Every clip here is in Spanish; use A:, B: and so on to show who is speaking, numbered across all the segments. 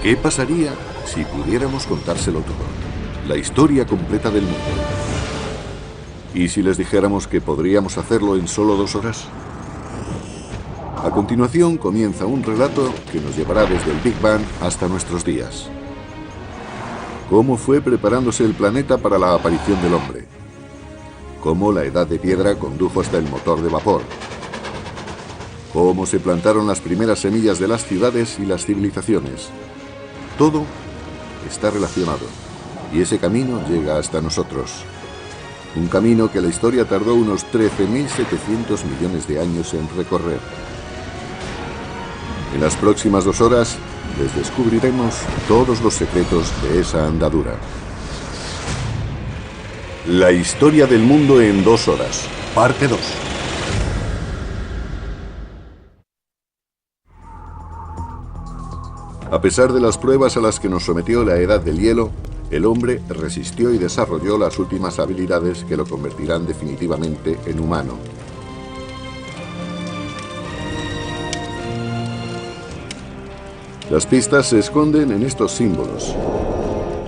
A: ¿Qué pasaría si pudiéramos contárselo todo? La historia completa del mundo. ¿Y si les dijéramos que podríamos hacerlo en solo 2 horas? A continuación comienza un relato que nos llevará desde el Big Bang hasta nuestros días. ¿Cómo fue preparándose el planeta para la aparición del hombre? ¿Cómo la edad de piedra condujo hasta el motor de vapor? ¿Cómo se plantaron las primeras semillas de las ciudades y las civilizaciones? Todo está relacionado, y ese camino llega hasta nosotros. Un camino que la historia tardó unos 13.700 millones de años en recorrer. En las próximas 2 horas les descubriremos todos los secretos de esa andadura. La historia del mundo en 2 horas, parte 2. A pesar de las pruebas a las que nos sometió la edad del hielo, el hombre resistió y desarrolló las últimas habilidades que lo convertirán definitivamente en humano. Las pistas se esconden en estos símbolos.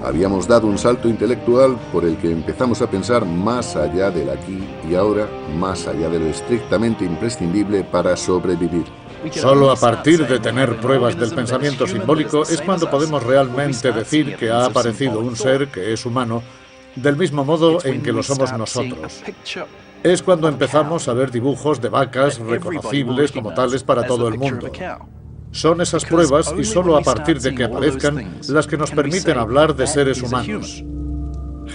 A: Habíamos dado un salto intelectual por el que empezamos a pensar más allá del aquí y ahora, más allá de lo estrictamente imprescindible para sobrevivir.
B: Solo a partir de tener pruebas del pensamiento simbólico es cuando podemos realmente decir que ha aparecido un ser que es humano, del mismo modo en que lo somos nosotros. Es cuando empezamos a ver dibujos de vacas reconocibles como tales para todo el mundo. Son esas pruebas, y solo a partir de que aparezcan, las que nos permiten hablar de seres humanos.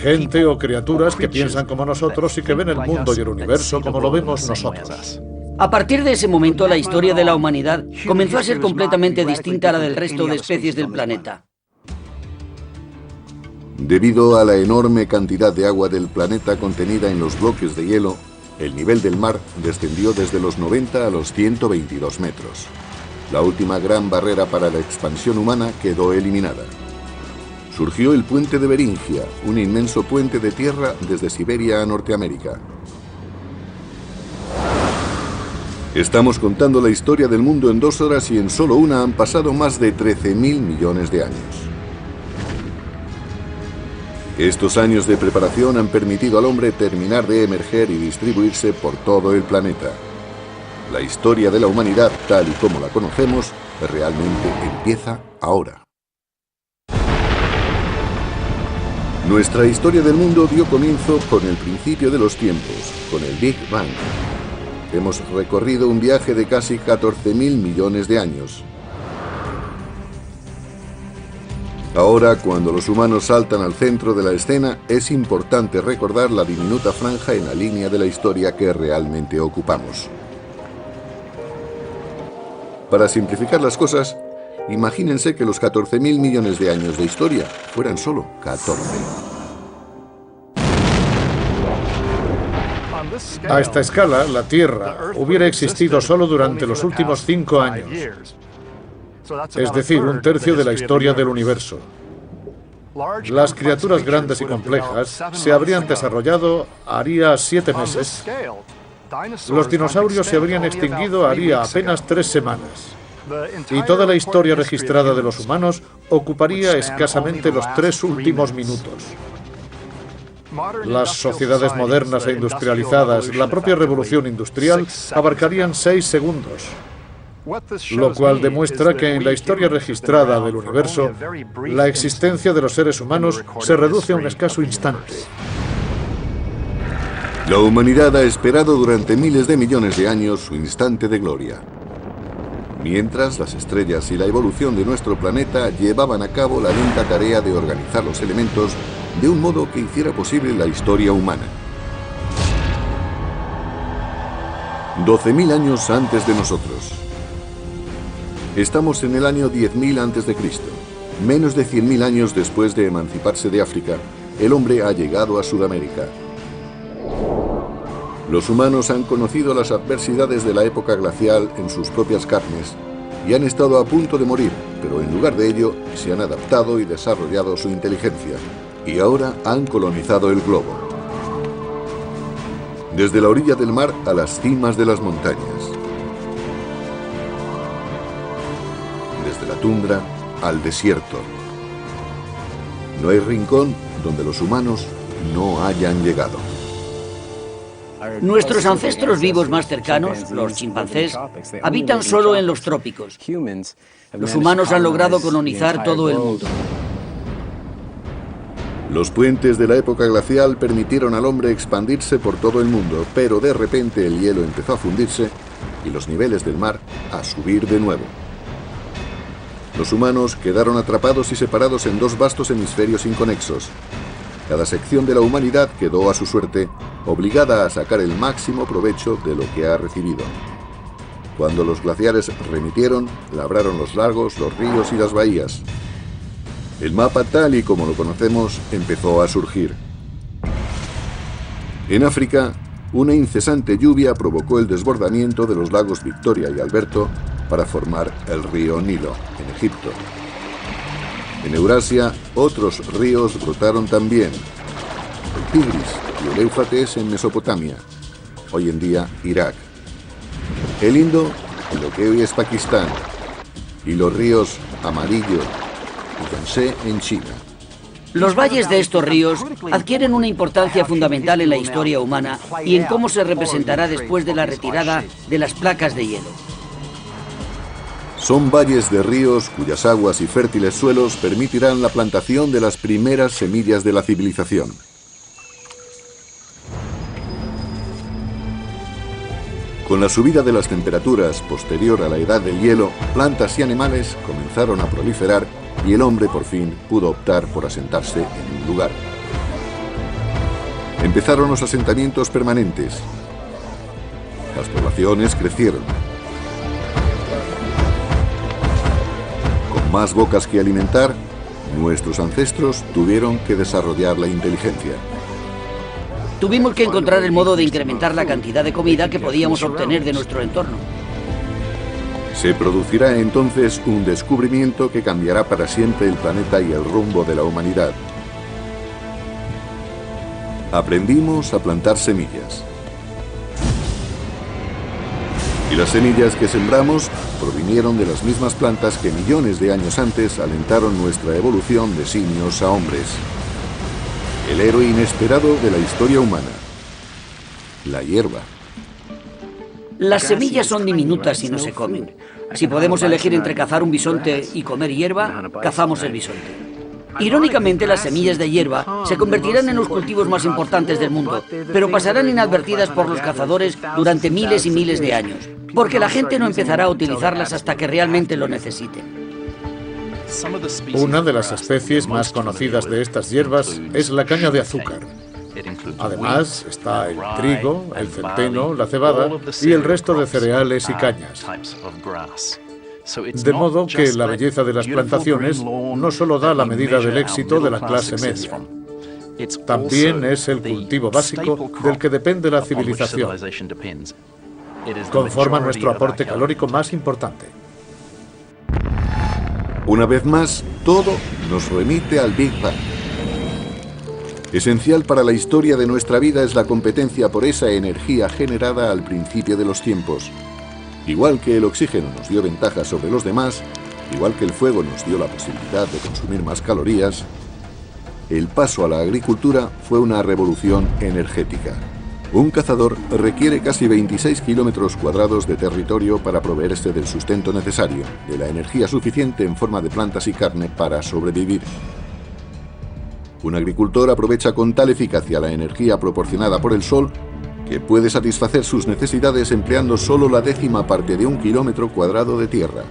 B: Gente o criaturas que piensan como nosotros y que ven el mundo y el universo como lo vemos nosotros.
C: A partir de ese momento, la historia de la humanidad comenzó a ser completamente distinta a la del resto de especies del planeta.
A: Debido a la enorme cantidad de agua del planeta contenida en los bloques de hielo, el nivel del mar descendió desde los 90 a los 122 metros. La última gran barrera para la expansión humana quedó eliminada. Surgió el puente de Beringia, un inmenso puente de tierra desde Siberia a Norteamérica. Estamos contando la historia del mundo en 2 horas y en solo una han pasado más de 13.000 millones de años. Estos años de preparación han permitido al hombre terminar de emerger y distribuirse por todo el planeta. La historia de la humanidad, tal y como la conocemos, realmente empieza ahora. Nuestra historia del mundo dio comienzo con el principio de los tiempos, con el Big Bang. Hemos recorrido un viaje de casi 14.000 millones de años. Ahora, cuando los humanos saltan al centro de la escena, es importante recordar la diminuta franja en la línea de la historia que realmente ocupamos. Para simplificar las cosas, imagínense que los 14.000 millones de años de historia fueran solo 14.
B: A esta escala, la Tierra hubiera existido solo durante los últimos 5 años. Es decir, 1/3 de la historia del universo. Las criaturas grandes y complejas se habrían desarrollado haría 7 meses. Los dinosaurios se habrían extinguido haría apenas 3 semanas. Y toda la historia registrada de los humanos ocuparía escasamente los 3 últimos minutos. Las sociedades modernas e industrializadas, la propia revolución industrial, abarcarían 6 segundos. Lo cual demuestra que en la historia registrada del universo, la existencia de los seres humanos se reduce a un escaso instante.
A: La humanidad ha esperado durante miles de millones de años su instante de gloria. Mientras, las estrellas y la evolución de nuestro planeta llevaban a cabo la lenta tarea de organizar los elementos de un modo que hiciera posible la historia humana. 12.000 años antes de nosotros. Estamos en el año 10.000 a.C. Menos de 100.000 años después de emanciparse de África, el hombre ha llegado a Sudamérica. Los humanos han conocido las adversidades de la época glacial en sus propias carnes y han estado a punto de morir, pero en lugar de ello se han adaptado y desarrollado su inteligencia, y ahora han colonizado el globo. Desde la orilla del mar a las cimas de las montañas. Desde la tundra al desierto. No hay rincón donde los humanos no hayan llegado.
C: Nuestros ancestros vivos más cercanos, los chimpancés, habitan solo en los trópicos. Los humanos han logrado colonizar todo el mundo.
A: Los puentes de la época glacial permitieron al hombre expandirse por todo el mundo, pero de repente el hielo empezó a fundirse y los niveles del mar a subir de nuevo. Los humanos quedaron atrapados y separados en dos vastos hemisferios inconexos. Cada sección de la humanidad quedó a su suerte, obligada a sacar el máximo provecho de lo que ha recibido. Cuando los glaciares remitieron, labraron los lagos, los ríos y las bahías. El mapa tal y como lo conocemos empezó a surgir. En África, una incesante lluvia provocó el desbordamiento de los lagos Victoria y Alberto para formar el río Nilo, en Egipto. En Eurasia, otros ríos brotaron también. El Tigris y el Éufrates en Mesopotamia, hoy en día Irak. El Indo, en lo que hoy es Pakistán, y los ríos Amarillo y Yangtze en China.
C: Los valles de estos ríos adquieren una importancia fundamental en la historia humana y en cómo se representará después de la retirada de las placas de hielo.
A: Son valles de ríos cuyas aguas y fértiles suelos permitirán la plantación de las primeras semillas de la civilización. Con la subida de las temperaturas posterior a la edad del hielo, plantas y animales comenzaron a proliferar y el hombre por fin pudo optar por asentarse en un lugar. Empezaron los asentamientos permanentes. Las poblaciones crecieron. Con más bocas que alimentar, nuestros ancestros tuvieron que desarrollar la inteligencia.
C: Tuvimos que encontrar el modo de incrementar la cantidad de comida que podíamos obtener de nuestro entorno.
A: Se producirá entonces un descubrimiento que cambiará para siempre el planeta y el rumbo de la humanidad. Aprendimos a plantar semillas. Y las semillas que sembramos provinieron de las mismas plantas que millones de años antes alentaron nuestra evolución de simios a hombres. El héroe inesperado de la historia humana. La hierba.
C: Las semillas son diminutas y no se comen. Si podemos elegir entre cazar un bisonte y comer hierba, cazamos el bisonte. Irónicamente, las semillas de hierba se convertirán en los cultivos más importantes del mundo, pero pasarán inadvertidas por los cazadores durante miles y miles de años, porque la gente no empezará a utilizarlas hasta que realmente lo necesiten.
B: Una de las especies más conocidas de estas hierbas es la caña de azúcar. Además, está el trigo, el centeno, la cebada y el resto de cereales y cañas. De modo que la belleza de las plantaciones no solo da la medida del éxito de la clase media, también es el cultivo básico del que depende la civilización. Conforma nuestro aporte calórico más importante.
A: Una vez más, todo nos remite al Big Bang. Esencial para la historia de nuestra vida es la competencia por esa energía generada al principio de los tiempos. Igual que el oxígeno nos dio ventaja sobre los demás, igual que el fuego nos dio la posibilidad de consumir más calorías, el paso a la agricultura fue una revolución energética. Un cazador requiere casi 26 kilómetros cuadrados de territorio para proveerse del sustento necesario, de la energía suficiente en forma de plantas y carne para sobrevivir. Un agricultor aprovecha con tal eficacia la energía proporcionada por el sol que puede satisfacer sus necesidades empleando solo la 10ª parte de un kilómetro cuadrado de tierra.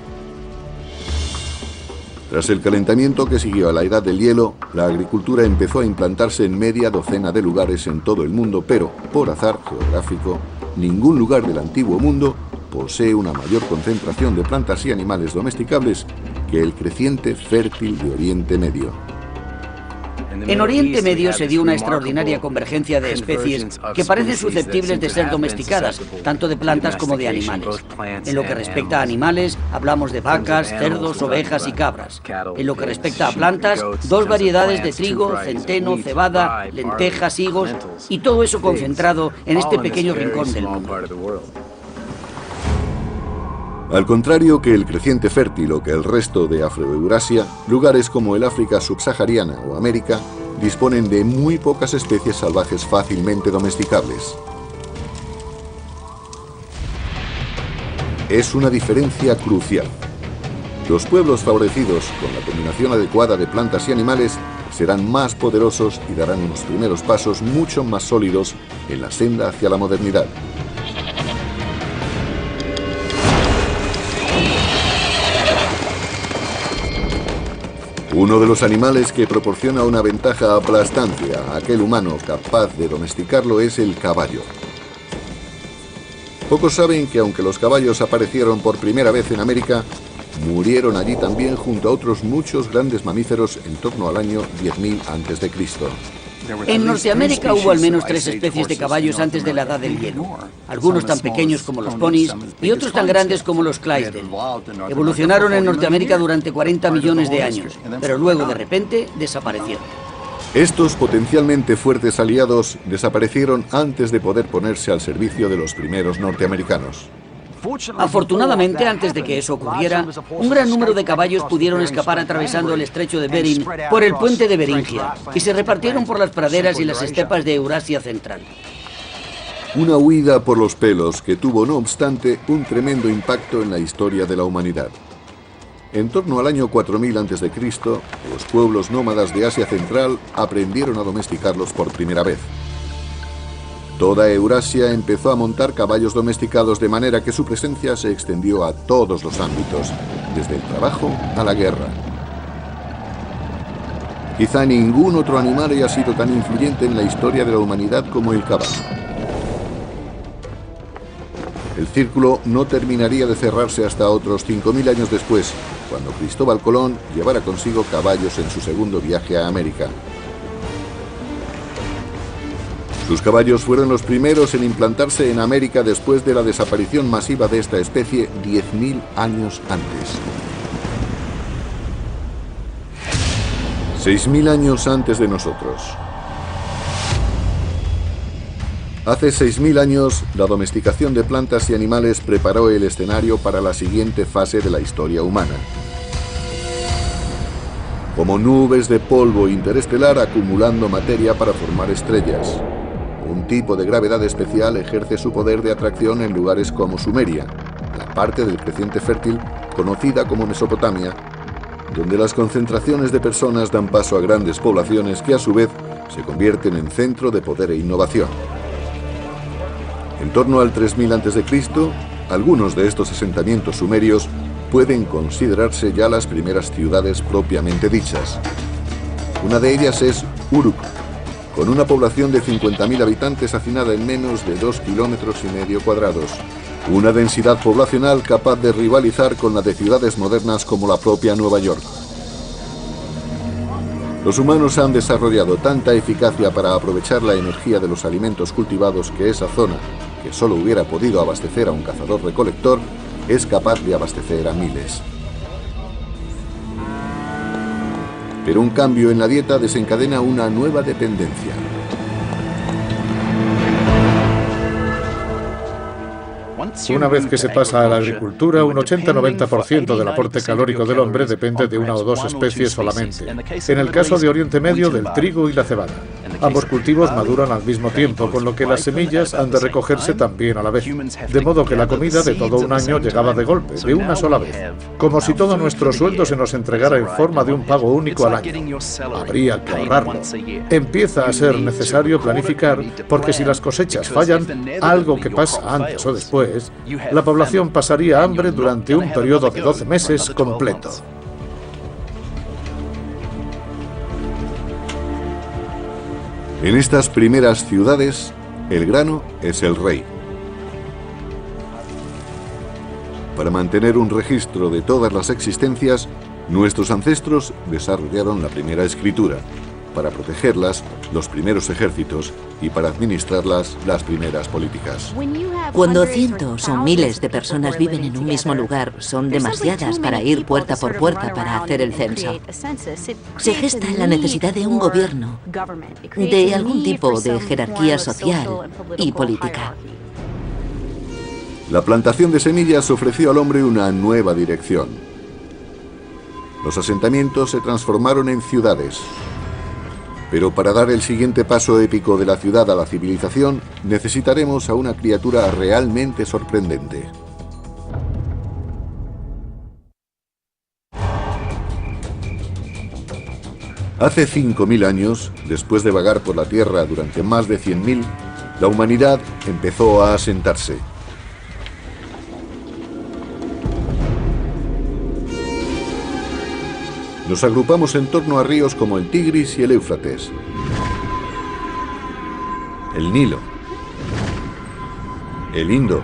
A: Tras el calentamiento que siguió a la edad del hielo, la agricultura empezó a implantarse en media docena de lugares en todo el mundo, pero, por azar geográfico, ningún lugar del antiguo mundo posee una mayor concentración de plantas y animales domesticables que el creciente fértil de Oriente Medio.
C: En Oriente Medio se dio una extraordinaria convergencia de especies que parecen susceptibles de ser domesticadas, tanto de plantas como de animales. En lo que respecta a animales, hablamos de vacas, cerdos, ovejas y cabras. En lo que respecta a plantas, 2 variedades de trigo, centeno, cebada, lentejas, higos, y todo eso concentrado en este pequeño rincón del mundo.
A: Al contrario que el creciente fértil o que el resto de Afroeurasia, lugares como el África subsahariana o América disponen de muy pocas especies salvajes fácilmente domesticables. Es una diferencia crucial. Los pueblos favorecidos con la combinación adecuada de plantas y animales serán más poderosos y darán unos primeros pasos mucho más sólidos en la senda hacia la modernidad. Uno de los animales que proporciona una ventaja aplastante a aquel humano capaz de domesticarlo es el caballo. Pocos saben que aunque los caballos aparecieron por primera vez en América, murieron allí también junto a otros muchos grandes mamíferos en torno al año 10.000 a.C.
C: En Norteamérica hubo al menos 3 especies de caballos antes de la Edad del Hielo. Algunos tan pequeños como los ponis y otros tan grandes como los Clydesdale. Evolucionaron en Norteamérica durante 40 millones de años, pero luego de repente desaparecieron.
A: Estos potencialmente fuertes aliados desaparecieron antes de poder ponerse al servicio de los primeros norteamericanos.
C: Afortunadamente, antes de que eso ocurriera, un gran número de caballos pudieron escapar atravesando el estrecho de Bering por el puente de Beringia y se repartieron por las praderas y las estepas de Eurasia central.
A: Una huida por los pelos que tuvo, no obstante, un tremendo impacto en la historia de la humanidad. En torno al año 4000 a.C., los pueblos nómadas de Asia Central aprendieron a domesticarlos por primera vez. Toda Eurasia empezó a montar caballos domesticados de manera que su presencia se extendió a todos los ámbitos, desde el trabajo a la guerra. Quizá ningún otro animal haya sido tan influyente en la historia de la humanidad como el caballo. El círculo no terminaría de cerrarse hasta otros 5000 años después, cuando Cristóbal Colón llevara consigo caballos en su segundo viaje a América. Sus caballos fueron los primeros en implantarse en América después de la desaparición masiva de esta especie 10.000 años antes. 6.000 años antes de nosotros. Hace 6.000 años, la domesticación de plantas y animales preparó el escenario para la siguiente fase de la historia humana. Como nubes de polvo interestelar acumulando materia para formar estrellas. Un tipo de gravedad especial ejerce su poder de atracción en lugares como Sumeria, la parte del creciente fértil conocida como Mesopotamia, donde las concentraciones de personas dan paso a grandes poblaciones que a su vez se convierten en centro de poder e innovación. En torno al 3000 a.C., algunos de estos asentamientos sumerios pueden considerarse ya las primeras ciudades propiamente dichas. Una de ellas es Uruk, con una población de 50.000 habitantes hacinada en menos de 2,5 kilómetros cuadrados. Una densidad poblacional capaz de rivalizar con la de ciudades modernas como la propia Nueva York. Los humanos han desarrollado tanta eficacia para aprovechar la energía de los alimentos cultivados que esa zona, que solo hubiera podido abastecer a un cazador-recolector, es capaz de abastecer a miles. Pero un cambio en la dieta desencadena una nueva dependencia.
B: Una vez que se pasa a la agricultura, un 80-90% del aporte calórico del hombre depende de una o dos especies solamente. En el caso de Oriente Medio, del trigo y la cebada. Ambos cultivos maduran al mismo tiempo, con lo que las semillas han de recogerse también a la vez. De modo que la comida de todo un año llegaba de golpe, de una sola vez. Como si todo nuestro sueldo se nos entregara en forma de un pago único al año. Habría que ahorrarlo. Empieza a ser necesario planificar, porque si las cosechas fallan, algo que pasa antes o después, la población pasaría hambre durante un periodo de 12 meses completo.
A: En estas primeras ciudades, el grano es el rey. Para mantener un registro de todas las existencias, nuestros ancestros desarrollaron la primera escritura, para protegerlas, los primeros ejércitos, y para administrarlas, las primeras políticas.
D: Cuando cientos o miles de personas viven en un mismo lugar, son demasiadas para ir puerta por puerta para hacer el censo. Se gesta la necesidad de un gobierno, de algún tipo de jerarquía social y política.
A: La plantación de semillas ofreció al hombre una nueva dirección. Los asentamientos se transformaron en ciudades. Pero para dar el siguiente paso épico de la ciudad a la civilización, necesitaremos a una criatura realmente sorprendente. Hace 5.000 años, después de vagar por la Tierra durante más de 100.000, la humanidad empezó a asentarse. Nos agrupamos en torno a ríos como el Tigris y el Éufrates, el Nilo, el Indo,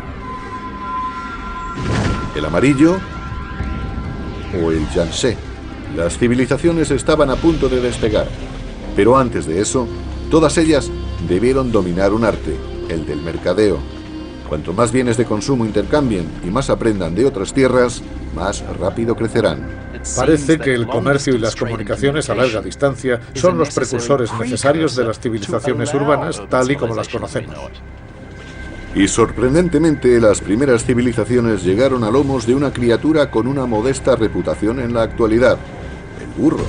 A: el Amarillo o el Yangtze. Las civilizaciones estaban a punto de despegar, pero antes de eso, todas ellas debieron dominar un arte, el del mercadeo. Cuanto más bienes de consumo intercambien y más aprendan de otras tierras, más rápido crecerán.
B: Parece que el comercio y las comunicaciones a larga distancia son los precursores necesarios de las civilizaciones urbanas, tal y como las conocemos.
A: Y sorprendentemente, las primeras civilizaciones llegaron a lomos de una criatura con una modesta reputación en la actualidad: el burro.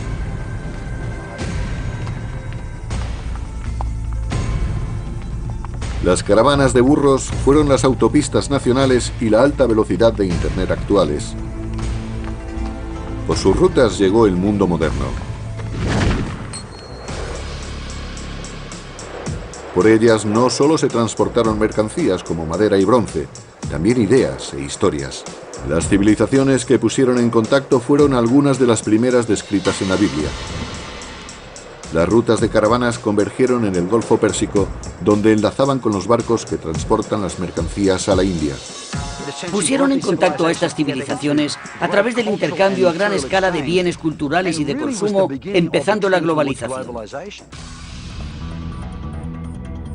A: Las caravanas de burros fueron las autopistas nacionales y la alta velocidad de Internet actuales. Por sus rutas llegó el mundo moderno. Por ellas no solo se transportaron mercancías como madera y bronce, también ideas e historias. Las civilizaciones que pusieron en contacto fueron algunas de las primeras descritas en la Biblia. Las rutas de caravanas convergieron en el Golfo Pérsico, donde enlazaban con los barcos que transportan las mercancías a la India.
C: Pusieron en contacto a estas civilizaciones a través del intercambio a gran escala de bienes culturales y de consumo, empezando la globalización.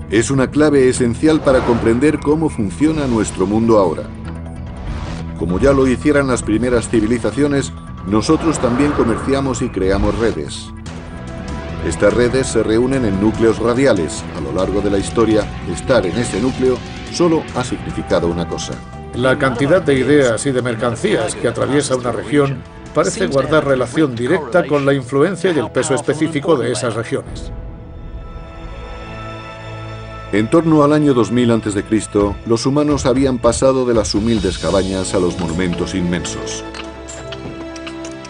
A: Es una clave esencial para comprender cómo funciona nuestro mundo ahora. Como ya lo hicieran las primeras civilizaciones, nosotros también comerciamos y creamos redes. Estas redes se reúnen en núcleos radiales. A lo largo de la historia, estar en ese núcleo solo ha significado una cosa.
B: La cantidad de ideas y de mercancías que atraviesa una región parece guardar relación directa con la influencia y el peso específico de esas regiones.
A: En torno al año 2000 a.C., los humanos habían pasado de las humildes cabañas a los monumentos inmensos.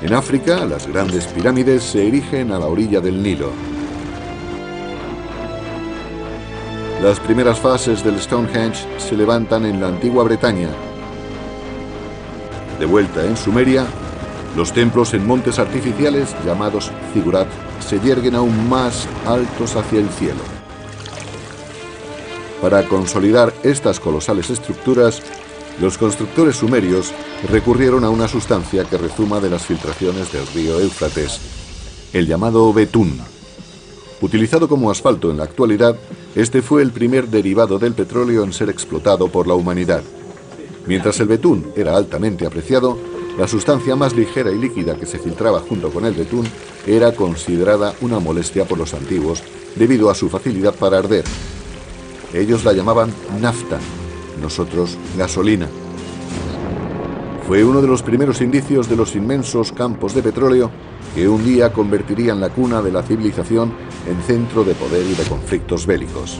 A: En África, las grandes pirámides se erigen a la orilla del Nilo. Las primeras fases del Stonehenge se levantan en la antigua Bretaña. De vuelta en Sumeria, los templos en montes artificiales, llamados zigurat, se yerguen aún más altos hacia el cielo. Para consolidar estas colosales estructuras, los constructores sumerios recurrieron a una sustancia que rezuma de las filtraciones del río Éufrates, el llamado betún. Utilizado como asfalto en la actualidad, este fue el primer derivado del petróleo en ser explotado por la humanidad. Mientras el betún era altamente apreciado, la sustancia más ligera y líquida que se filtraba junto con el betún era considerada una molestia por los antiguos debido a su facilidad para arder. Ellos la llamaban nafta, nosotros gasolina. Fue uno de los primeros indicios de los inmensos campos de petróleo que un día convertirían la cuna de la civilización en centro de poder y de conflictos bélicos.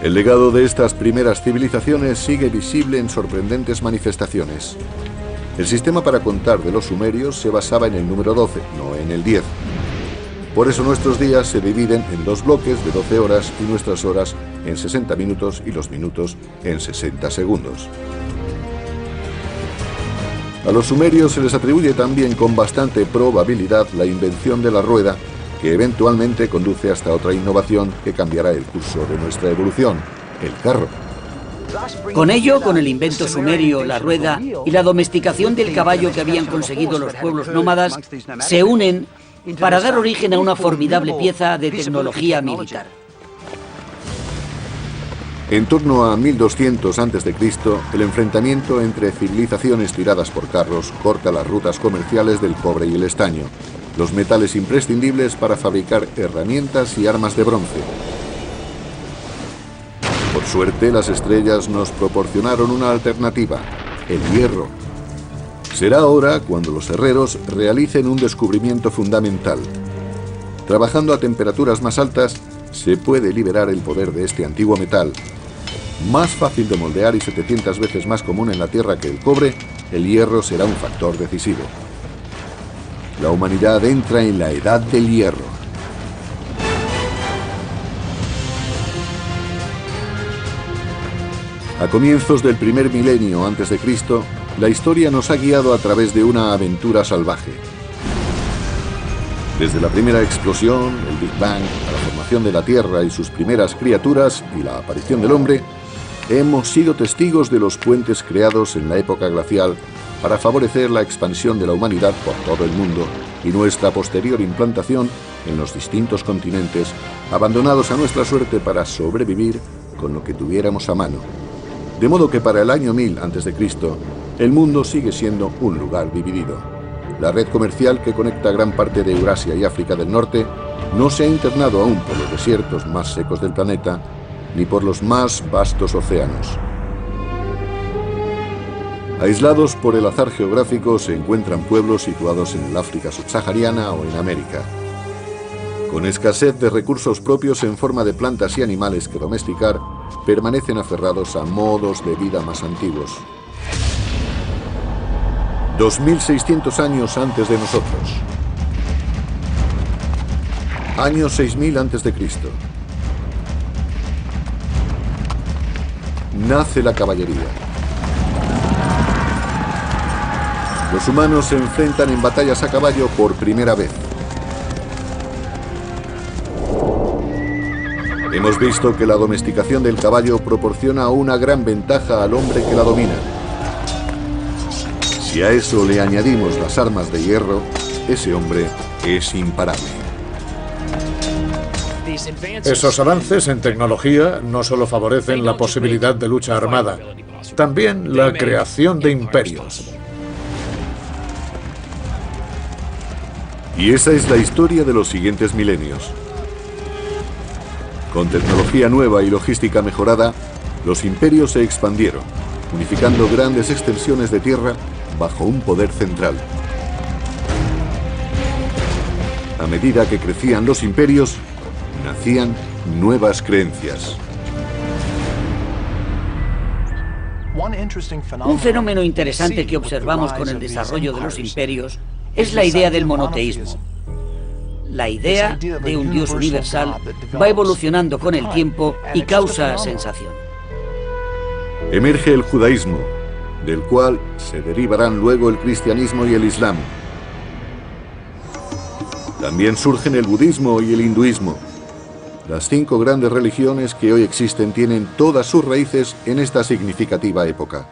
A: El legado de estas primeras civilizaciones sigue visible en sorprendentes manifestaciones. El sistema para contar de los sumerios se basaba en el número 12, no en el 10. Por eso nuestros días se dividen en dos bloques de 12 horas y nuestras horas en 60 minutos y los minutos en 60 segundos. A los sumerios se les atribuye también con bastante probabilidad la invención de la rueda, que eventualmente conduce hasta otra innovación que cambiará el curso de nuestra evolución, el carro.
C: Con ello, con el invento sumerio, la rueda y la domesticación del caballo que habían conseguido los pueblos nómadas, se unen para dar origen a una formidable pieza de tecnología militar.
A: En torno a 1200 a.C., el enfrentamiento entre civilizaciones tiradas por carros corta las rutas comerciales del cobre y el estaño, los metales imprescindibles para fabricar herramientas y armas de bronce. Por suerte, las estrellas nos proporcionaron una alternativa, el hierro. Será ahora cuando los herreros realicen un descubrimiento fundamental. Trabajando a temperaturas más altas, se puede liberar el poder de este antiguo metal. Más fácil de moldear y 700 veces más común en la Tierra que el cobre, el hierro será un factor decisivo. La humanidad entra en la Edad del Hierro. A comienzos del primer milenio antes de Cristo, la historia nos ha guiado a través de una aventura salvaje. Desde la primera explosión, el Big Bang, a la formación de la Tierra y sus primeras criaturas y la aparición del hombre, hemos sido testigos de los puentes creados en la época glacial para favorecer la expansión de la humanidad por todo el mundo y nuestra posterior implantación en los distintos continentes, abandonados a nuestra suerte para sobrevivir con lo que tuviéramos a mano. De modo que para el año 1000 a.C., el mundo sigue siendo un lugar dividido. La red comercial que conecta gran parte de Eurasia y África del Norte no se ha internado aún por los desiertos más secos del planeta, ni por los más vastos océanos. Aislados por el azar geográfico se encuentran pueblos situados en el África subsahariana o en América. Con escasez de recursos propios en forma de plantas y animales que domesticar, permanecen aferrados a modos de vida más antiguos. 2600 años antes de nosotros. Año 6000 a.C. Nace la caballería. Los humanos se enfrentan en batallas a caballo por primera vez. Hemos visto que la domesticación del caballo proporciona una gran ventaja al hombre que la domina. Si a eso le añadimos las armas de hierro, ese hombre es imparable.
B: Esos avances en tecnología no solo favorecen la posibilidad de lucha armada, también la creación de imperios.
A: Y esa es la historia de los siguientes milenios. Con tecnología nueva y logística mejorada, los imperios se expandieron, unificando grandes extensiones de tierra bajo un poder central. A medida que crecían los imperios, nacían nuevas creencias.
C: Un fenómeno interesante que observamos con el desarrollo de los imperios es la idea del monoteísmo. La idea de un Dios universal va evolucionando con el tiempo y causa sensación.
A: Emerge el judaísmo, del cual se derivarán luego el cristianismo y el islam. También surgen el budismo y el hinduismo. Las 5 grandes religiones que hoy existen tienen todas sus raíces en esta significativa época.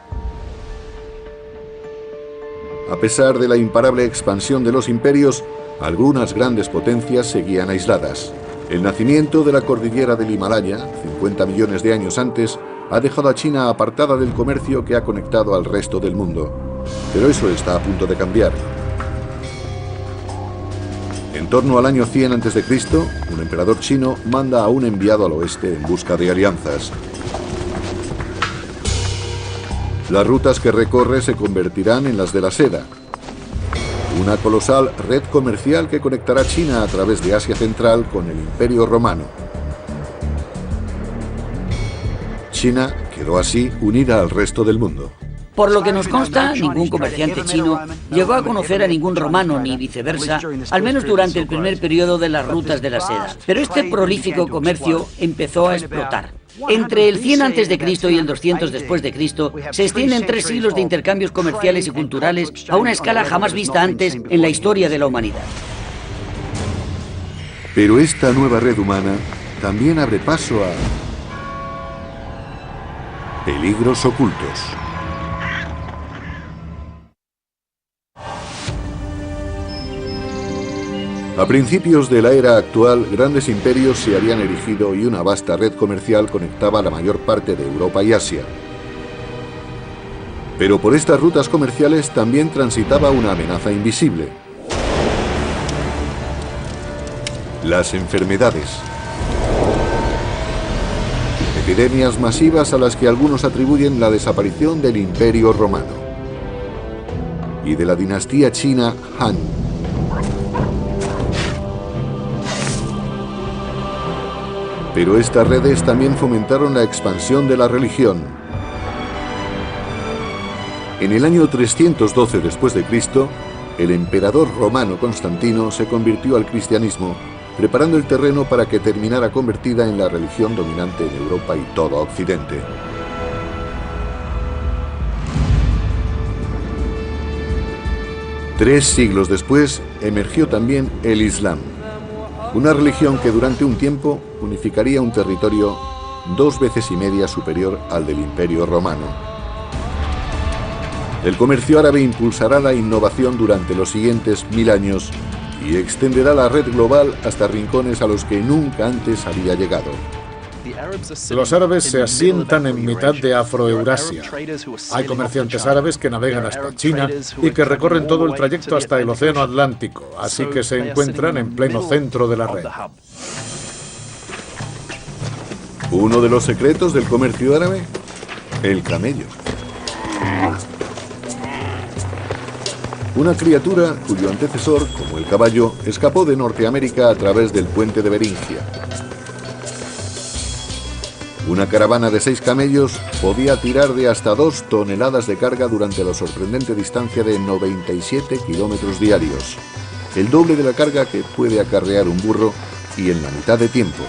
A: A pesar de la imparable expansión de los imperios, algunas grandes potencias seguían aisladas. El nacimiento de la cordillera del Himalaya, 50 millones de años antes, ha dejado a China apartada del comercio que ha conectado al resto del mundo. Pero eso está a punto de cambiar. En torno al año 100 a.C., un emperador chino manda a un enviado al oeste en busca de alianzas. Las rutas que recorre se convertirán en las de la seda, una colosal red comercial que conectará China a través de Asia Central con el Imperio Romano. China quedó así unida al resto del mundo.
C: Por lo que nos consta, ningún comerciante chino llegó a conocer a ningún romano ni viceversa, al menos durante el primer periodo de las rutas de la seda. Pero este prolífico comercio empezó a explotar. Entre el 100 a.C. y el 200 después de Cristo se extienden 3 siglos de intercambios comerciales y culturales a una escala jamás vista antes en la historia de la humanidad.
A: Pero esta nueva red humana también abre paso a peligros ocultos. A principios de la era actual, grandes imperios se habían erigido y una vasta red comercial conectaba la mayor parte de Europa y Asia. Pero por estas rutas comerciales también transitaba una amenaza invisible: las enfermedades. Epidemias masivas a las que algunos atribuyen la desaparición del Imperio Romano y de la dinastía china Han. Pero estas redes también fomentaron la expansión de la religión. En el año 312 después de Cristo, el emperador romano Constantino se convirtió al cristianismo, preparando el terreno para que terminara convertida en la religión dominante en Europa y todo Occidente. Tres siglos después, emergió también el Islam, una religión que durante un tiempo unificaría un territorio 2 veces y media superior al del Imperio Romano. El comercio árabe impulsará la innovación durante los siguientes 1000 años y extenderá la red global hasta rincones a los que nunca antes había llegado.
B: Los árabes se asientan en mitad de Afroeurasia. Hay comerciantes árabes que navegan hasta China y que recorren todo el trayecto hasta el Océano Atlántico, así que se encuentran en pleno centro de la red.
A: ¿Uno de los secretos del comercio árabe? El camello. Una criatura cuyo antecesor, como el caballo, escapó de Norteamérica a través del puente de Beringia. Una caravana de 6 camellos podía tirar de hasta 2 toneladas de carga durante la sorprendente distancia de 97 kilómetros diarios, el doble de la carga que puede acarrear un burro y en la mitad de tiempo.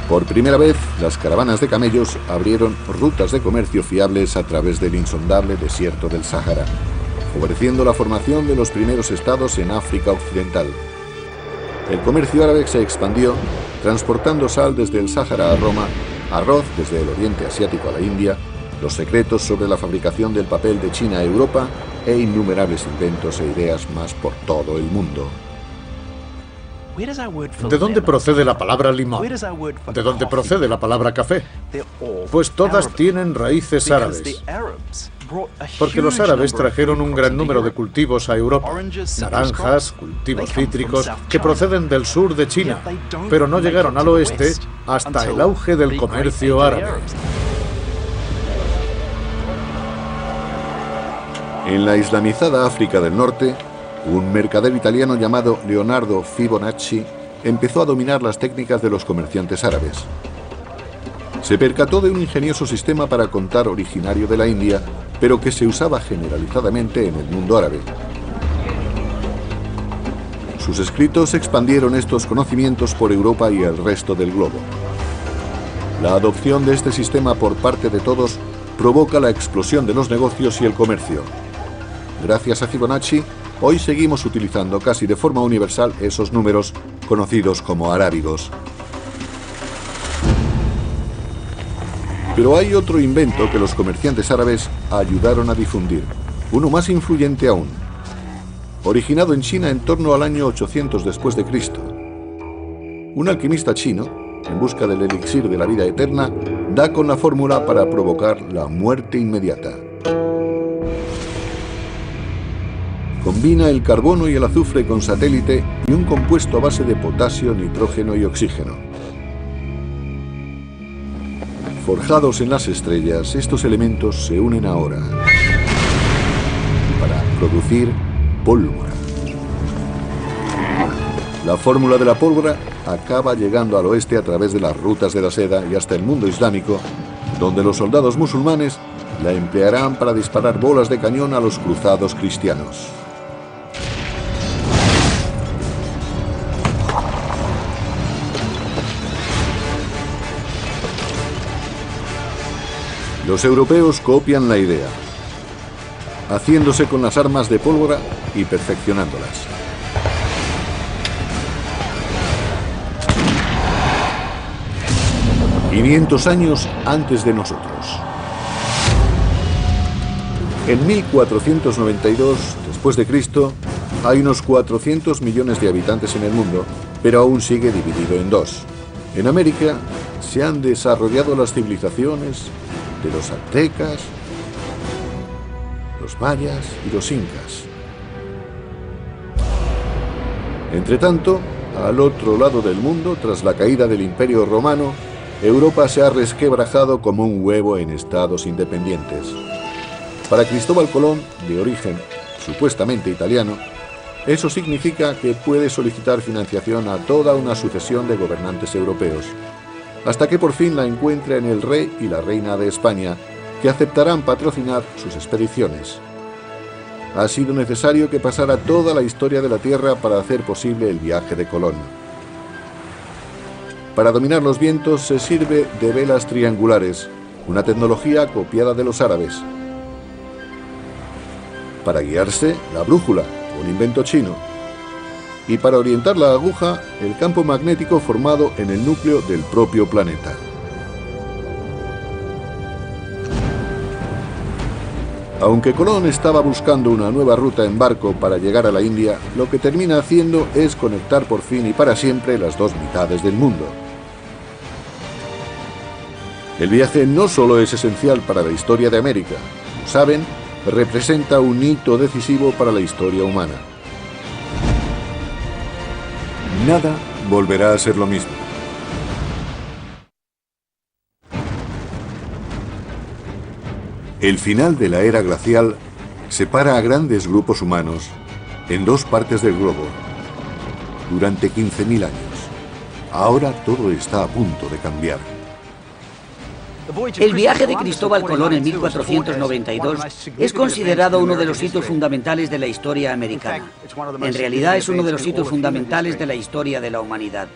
A: Por primera vez, las caravanas de camellos abrieron rutas de comercio fiables a través del insondable desierto del Sáhara, favoreciendo la formación de los primeros estados en África Occidental. El comercio árabe se expandió, transportando sal desde el Sáhara a Roma, arroz desde el Oriente Asiático a la India, los secretos sobre la fabricación del papel de China a Europa e innumerables inventos e ideas más por todo el mundo.
B: ¿De dónde procede la palabra limón? ¿De dónde procede la palabra café? Pues todas tienen raíces árabes. Porque los árabes trajeron un gran número de cultivos a Europa, naranjas, cultivos cítricos, que proceden del sur de China, pero no llegaron al oeste hasta el auge del comercio árabe.
A: En la islamizada África del Norte, un mercader italiano llamado Leonardo Fibonacci empezó a dominar las técnicas de los comerciantes árabes. Se percató de un ingenioso sistema para contar originario de la India, pero que se usaba generalizadamente en el mundo árabe. Sus escritos expandieron estos conocimientos por Europa y el resto del globo. La adopción de este sistema por parte de todos provoca la explosión de los negocios y el comercio. Gracias a Fibonacci, hoy seguimos utilizando casi de forma universal esos números conocidos como arábigos. Pero hay otro invento que los comerciantes árabes ayudaron a difundir, uno más influyente aún. Originado en China en torno al año 800 después de Cristo. Un alquimista chino, en busca del elixir de la vida eterna, da con la fórmula para provocar la muerte inmediata. Combina el carbono y el azufre con satélite y un compuesto a base de potasio, nitrógeno y oxígeno. Forjados en las estrellas, estos elementos se unen ahora para producir pólvora. La fórmula de la pólvora acaba llegando al oeste a través de las rutas de la seda y hasta el mundo islámico, donde los soldados musulmanes la emplearán para disparar bolas de cañón a los cruzados cristianos. Los europeos copian la idea, haciéndose con las armas de pólvora y perfeccionándolas. ...500 años antes de nosotros. En 1492 después de Cristo, hay unos 400 millones de habitantes en el mundo, pero aún sigue dividido en dos. En América se han desarrollado las civilizaciones de los aztecas, los mayas y los incas. Entretanto, al otro lado del mundo, tras la caída del Imperio Romano, Europa se ha resquebrajado como un huevo en estados independientes. Para Cristóbal Colón, de origen supuestamente italiano, eso significa que puede solicitar financiación a toda una sucesión de gobernantes europeos, hasta que por fin la encuentre en el rey y la reina de España, que aceptarán patrocinar sus expediciones. Ha sido necesario que pasara toda la historia de la Tierra para hacer posible el viaje de Colón. Para dominar los vientos se sirve de velas triangulares, una tecnología copiada de los árabes. Para guiarse, la brújula, un invento chino. Y para orientar la aguja, el campo magnético formado en el núcleo del propio planeta. Aunque Colón estaba buscando una nueva ruta en barco para llegar a la India, lo que termina haciendo es conectar por fin y para siempre las dos mitades del mundo. El viaje no solo es esencial para la historia de América, como saben, representa un hito decisivo para la historia humana. Nada volverá a ser lo mismo. El final de la era glacial separa a grandes grupos humanos en dos partes del globo durante 15.000 años. Ahora todo está a punto de cambiar.
C: El viaje de Cristóbal Colón en 1492 es considerado uno de los hitos fundamentales de la historia americana. En realidad es uno de los hitos fundamentales de la historia de la humanidad.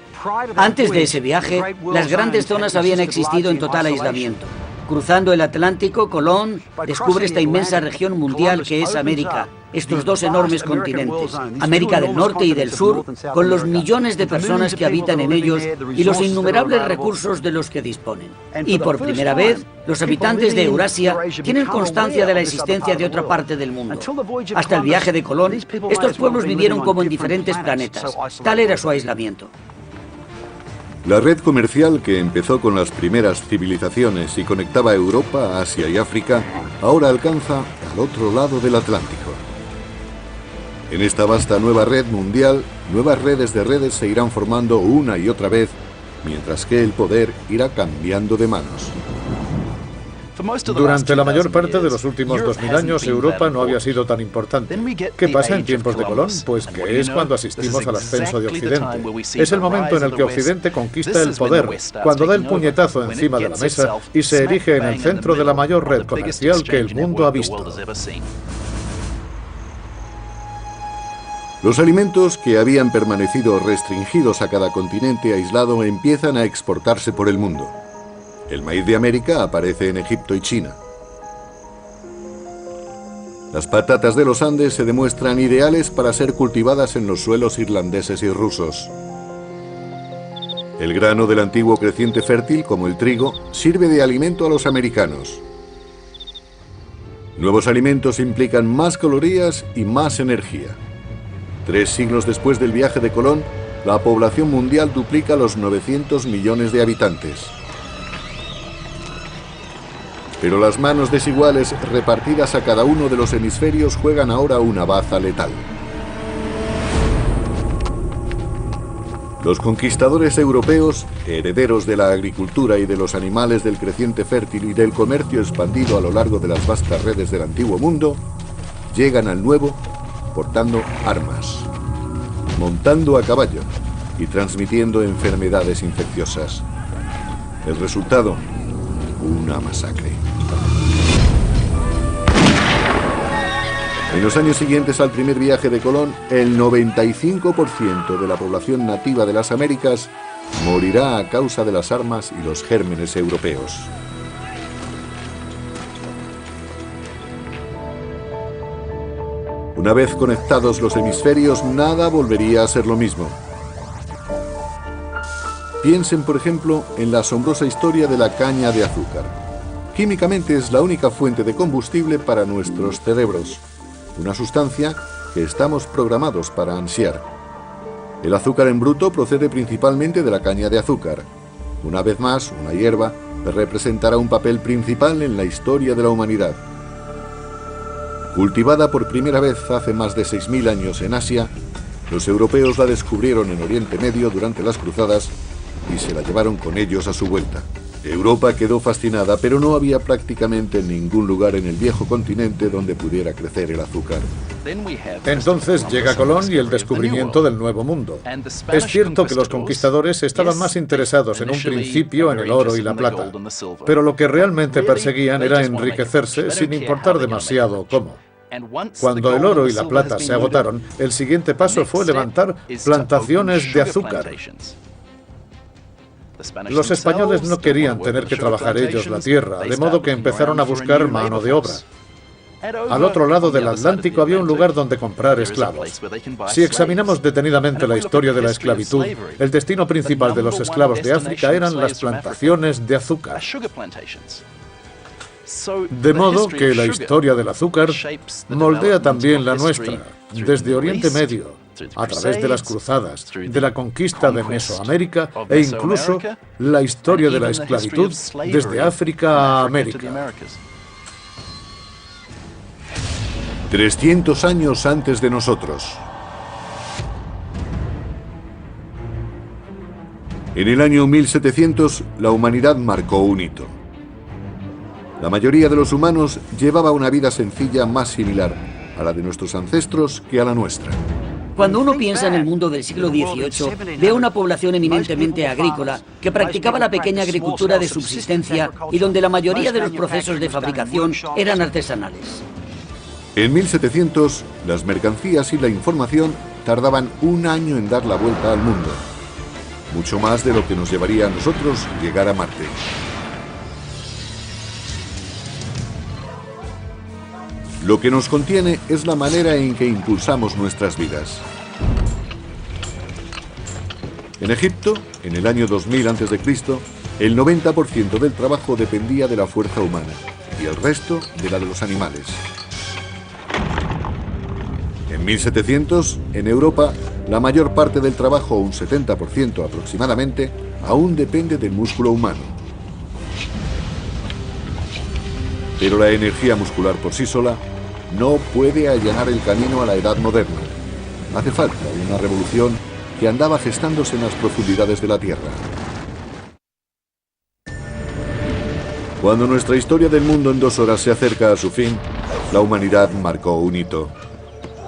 C: Antes de ese viaje, las grandes zonas habían existido en total aislamiento. Cruzando el Atlántico, Colón descubre esta inmensa región mundial que es América, estos dos enormes continentes, América del Norte y del Sur, con los millones de personas que habitan en ellos y los innumerables recursos de los que disponen. Y por primera vez, los habitantes de Eurasia tienen constancia de la existencia de otra parte del mundo. Hasta el viaje de Colón, estos pueblos vivieron como en diferentes planetas. Tal era su aislamiento.
A: La red comercial que empezó con las primeras civilizaciones y conectaba Europa, Asia y África, ahora alcanza al otro lado del Atlántico. En esta vasta nueva red mundial, nuevas redes de redes se irán formando una y otra vez, mientras que el poder irá cambiando de manos.
B: Durante la mayor parte de los últimos 2000 años, Europa no había sido tan importante. ¿Qué pasa en tiempos de Colón? Pues que es cuando asistimos al ascenso de Occidente. Es el momento en el que Occidente conquista el poder, cuando da el puñetazo encima de la mesa y se erige en el centro de la mayor red comercial que el mundo ha visto.
A: Los alimentos que habían permanecido restringidos a cada continente aislado empiezan a exportarse por el mundo. El maíz de América aparece en Egipto y China. Las patatas de los Andes se demuestran ideales para ser cultivadas en los suelos irlandeses y rusos. El grano del antiguo creciente fértil, como el trigo, sirve de alimento a los americanos. Nuevos alimentos implican más calorías y más energía. 3 siglos después del viaje de Colón, la población mundial duplica los 900 millones de habitantes. Pero las manos desiguales repartidas a cada uno de los hemisferios juegan ahora una baza letal. Los conquistadores europeos, herederos de la agricultura y de los animales del creciente fértil y del comercio expandido a lo largo de las vastas redes del antiguo mundo, llegan al nuevo portando armas, montando a caballo y transmitiendo enfermedades infecciosas. El resultado, una masacre. En los años siguientes al primer viaje de Colón, el 95% de la población nativa de las Américas morirá a causa de las armas y los gérmenes europeos. Una vez conectados los hemisferios, nada volvería a ser lo mismo. Piensen, por ejemplo, en la asombrosa historia de la caña de azúcar. Químicamente es la única fuente de combustible para nuestros cerebros, una sustancia que estamos programados para ansiar. El azúcar en bruto procede principalmente de la caña de azúcar. Una vez más, una hierba representará un papel principal en la historia de la humanidad. Cultivada por primera vez hace más de 6.000 años en Asia, Los europeos la descubrieron en Oriente Medio durante las cruzadas y se la llevaron con ellos a su vuelta. Europa quedó fascinada, pero no había prácticamente ningún lugar en el viejo continente donde pudiera crecer el azúcar.
B: Entonces llega Colón y el descubrimiento del Nuevo Mundo. Es cierto que los conquistadores estaban más interesados en un principio en el oro y la plata, pero lo que realmente perseguían era enriquecerse sin importar demasiado cómo. Cuando el oro y la plata se agotaron, el siguiente paso fue levantar plantaciones de azúcar. Los españoles no querían tener que trabajar ellos la tierra, de modo que empezaron a buscar mano de obra. Al otro lado del Atlántico había un lugar donde comprar esclavos. Si examinamos detenidamente la historia de la esclavitud, el destino principal de los esclavos de África eran las plantaciones de azúcar. De modo que la historia del azúcar moldea también la nuestra, desde Oriente Medio, a través de las cruzadas, de la conquista de Mesoamérica e incluso la historia de la esclavitud desde África a América.
A: 300 años antes de nosotros. En el año 1700, la humanidad marcó un hito. La mayoría de los humanos llevaba una vida sencilla más similar a la de nuestros ancestros que a la nuestra.
C: Cuando uno piensa en el mundo del siglo XVIII, ve una población eminentemente agrícola que practicaba la pequeña agricultura de subsistencia y donde la mayoría de los procesos de fabricación eran artesanales.
A: En 1700, las mercancías y la información tardaban un año en dar la vuelta al mundo. Mucho más de lo que nos llevaría a nosotros llegar a Marte. Lo que nos contiene es la manera en que impulsamos nuestras vidas. En Egipto, en el año 2000 a.C., el 90% del trabajo dependía de la fuerza humana y el resto de la de los animales. En 1700, en Europa, la mayor parte del trabajo, un 70% aproximadamente, aún depende del músculo humano. Pero la energía muscular por sí sola no puede allanar el camino a la edad moderna. Hace falta una revolución que andaba gestándose en las profundidades de la Tierra. Cuando nuestra historia del mundo en 2 horas se acerca a su fin, la humanidad marcó un hito.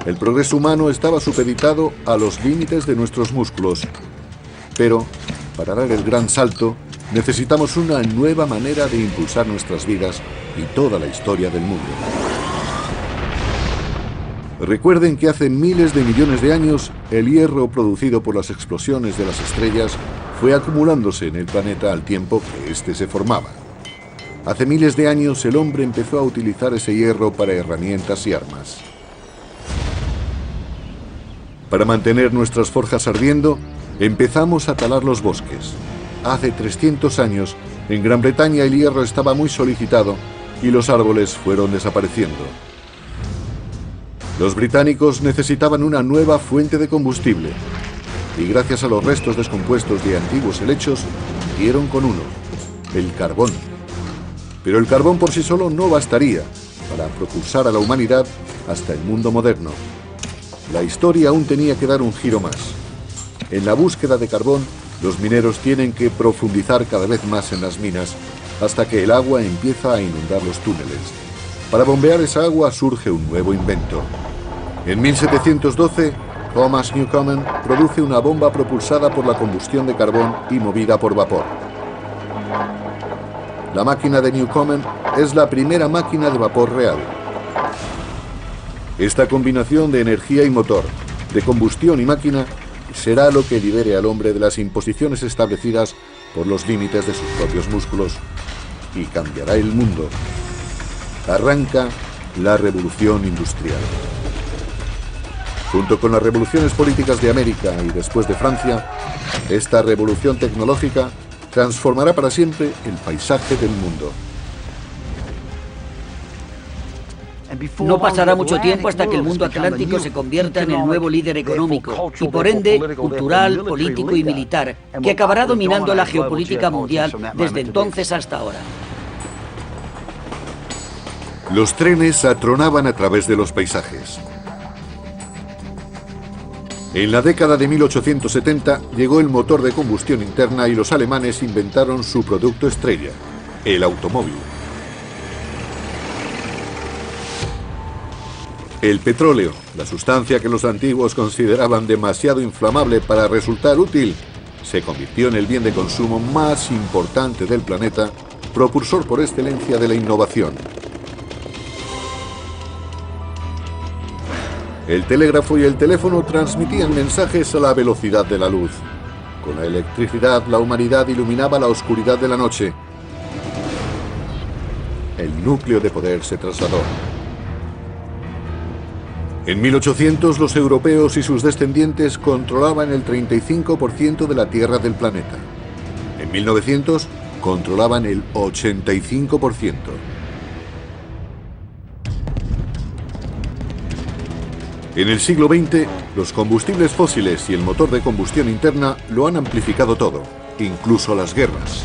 A: El progreso humano estaba supeditado a los límites de nuestros músculos. Pero, para dar el gran salto, necesitamos una nueva manera de impulsar nuestras vidas y toda la historia del mundo. Recuerden que hace miles de millones de años, el hierro producido por las explosiones de las estrellas fue acumulándose en el planeta al tiempo que éste se formaba. Hace miles de años, el hombre empezó a utilizar ese hierro para herramientas y armas. Para mantener nuestras forjas ardiendo, empezamos a talar los bosques. Hace 300 años, en Gran Bretaña el hierro estaba muy solicitado y los árboles fueron desapareciendo. Los británicos necesitaban una nueva fuente de combustible y gracias a los restos descompuestos de antiguos helechos, dieron con uno, el carbón. Pero el carbón por sí solo no bastaría para propulsar a la humanidad hasta el mundo moderno. La historia aún tenía que dar un giro más. En la búsqueda de carbón, los mineros tienen que profundizar cada vez más en las minas hasta que el agua empieza a inundar los túneles. Para bombear esa agua surge un nuevo invento. En 1712, Thomas Newcomen produce una bomba propulsada por la combustión de carbón y movida por vapor. La máquina de Newcomen es la primera máquina de vapor real. Esta combinación de energía y motor, de combustión y máquina, será lo que libere al hombre de las imposiciones establecidas por los límites de sus propios músculos y cambiará el mundo. Arranca la revolución industrial. Junto con las revoluciones políticas de América y después de Francia, esta revolución tecnológica transformará para siempre el paisaje del mundo.
C: No pasará mucho tiempo hasta que el mundo atlántico se convierta en el nuevo líder económico y por ende cultural, político y militar, que acabará dominando la geopolítica mundial desde entonces hasta ahora.
A: Los trenes atronaban a través de los paisajes. En la década de 1870 llegó el motor de combustión interna y los alemanes inventaron su producto estrella, el automóvil. El petróleo, la sustancia que los antiguos consideraban demasiado inflamable para resultar útil, se convirtió en el bien de consumo más importante del planeta, propulsor por excelencia de la innovación. El telégrafo y el teléfono transmitían mensajes a la velocidad de la luz. Con la electricidad, la humanidad iluminaba la oscuridad de la noche. El núcleo de poder se trasladó. En 1800, los europeos y sus descendientes controlaban el 35% de la tierra del planeta. En 1900, controlaban el 85%. En el siglo XX, los combustibles fósiles y el motor de combustión interna lo han amplificado todo, incluso las guerras.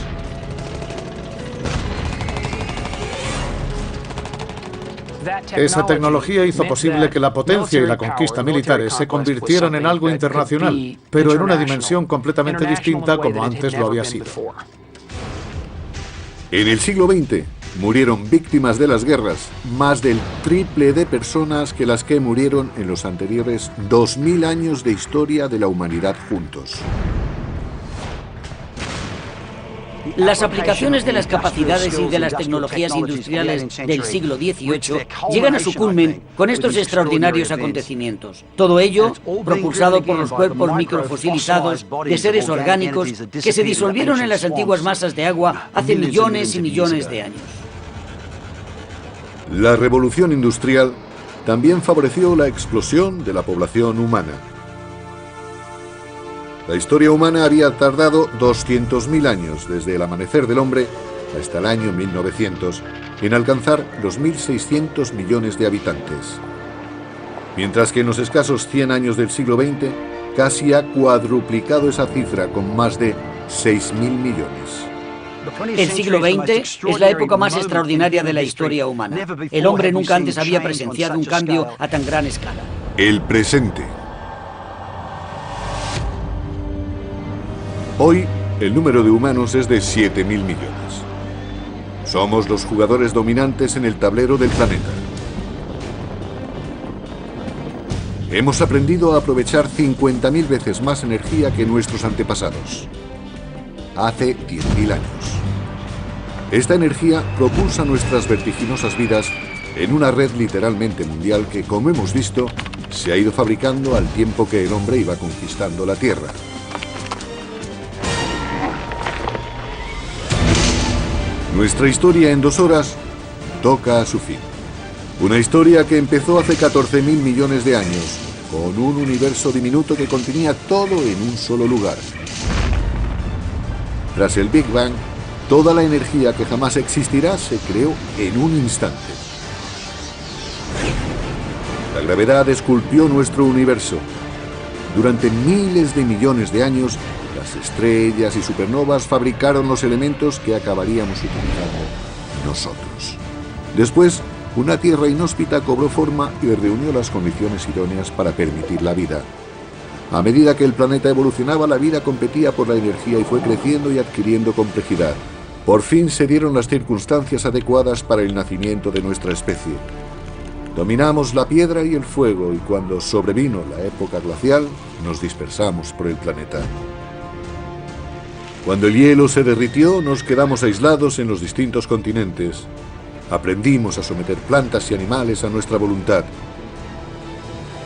B: Esa tecnología hizo posible que la potencia y la conquista militares se convirtieran en algo internacional, pero en una dimensión completamente distinta como antes lo había sido.
A: En el siglo XX, murieron víctimas de las guerras más del triple de personas que las que murieron en los anteriores 2000 años de historia de la humanidad juntos.
C: Las aplicaciones de las capacidades y de las tecnologías industriales del siglo XVIII llegan a su culmen con estos extraordinarios acontecimientos. Todo ello propulsado por los cuerpos microfosilizados de seres orgánicos que se disolvieron en las antiguas masas de agua hace millones y millones de años.
A: La revolución industrial también favoreció la explosión de la población humana. La historia humana había tardado 200.000 años desde el amanecer del hombre hasta el año 1900 en alcanzar los 1.600 millones de habitantes. Mientras que en los escasos 100 años del siglo XX casi ha cuadruplicado esa cifra con más de 6.000 millones.
C: El siglo XX es la época más extraordinaria de la historia humana. El hombre nunca antes había presenciado un cambio a tan gran escala.
A: El presente. Hoy, el número de humanos es de 7.000 millones. Somos los jugadores dominantes en el tablero del planeta. Hemos aprendido a aprovechar 50.000 veces más energía que nuestros antepasados. Hace 10.000 años. Esta energía propulsa nuestras vertiginosas vidas en una red literalmente mundial que, como hemos visto, se ha ido fabricando al tiempo que el hombre iba conquistando la Tierra. Nuestra historia en 2 horas toca a su fin. Una historia que empezó hace 14.000 millones de años, con un universo diminuto que contenía todo en un solo lugar. Tras el Big Bang, toda la energía que jamás existirá se creó en un instante. La gravedad esculpió nuestro universo. Durante miles de millones de años, las estrellas y supernovas fabricaron los elementos que acabaríamos utilizando nosotros. Después, una Tierra inhóspita cobró forma y reunió las condiciones idóneas para permitir la vida. A medida que el planeta evolucionaba, la vida competía por la energía y fue creciendo y adquiriendo complejidad. Por fin se dieron las circunstancias adecuadas para el nacimiento de nuestra especie. Dominamos la piedra y el fuego, y cuando sobrevino la época glacial, nos dispersamos por el planeta. Cuando el hielo se derritió, nos quedamos aislados en los distintos continentes. Aprendimos a someter plantas y animales a nuestra voluntad.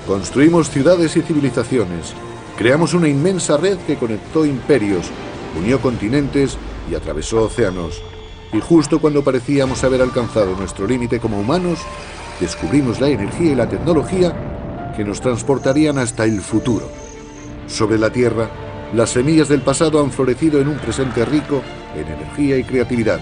A: Construimos ciudades y civilizaciones. Creamos una inmensa red que conectó imperios, unió continentes y atravesó océanos. Y justo cuando parecíamos haber alcanzado nuestro límite como humanos, descubrimos la energía y la tecnología que nos transportarían hasta el futuro. Sobre la Tierra, las semillas del pasado han florecido en un presente rico en energía y creatividad.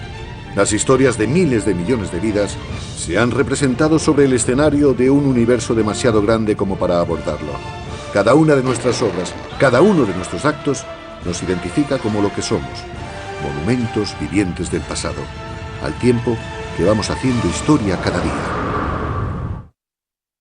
A: Las historias de miles de millones de vidas se han representado sobre el escenario de un universo demasiado grande como para abordarlo. Cada una de nuestras obras, cada uno de nuestros actos, nos identifica como lo que somos, monumentos vivientes del pasado, al tiempo que vamos haciendo historia cada día.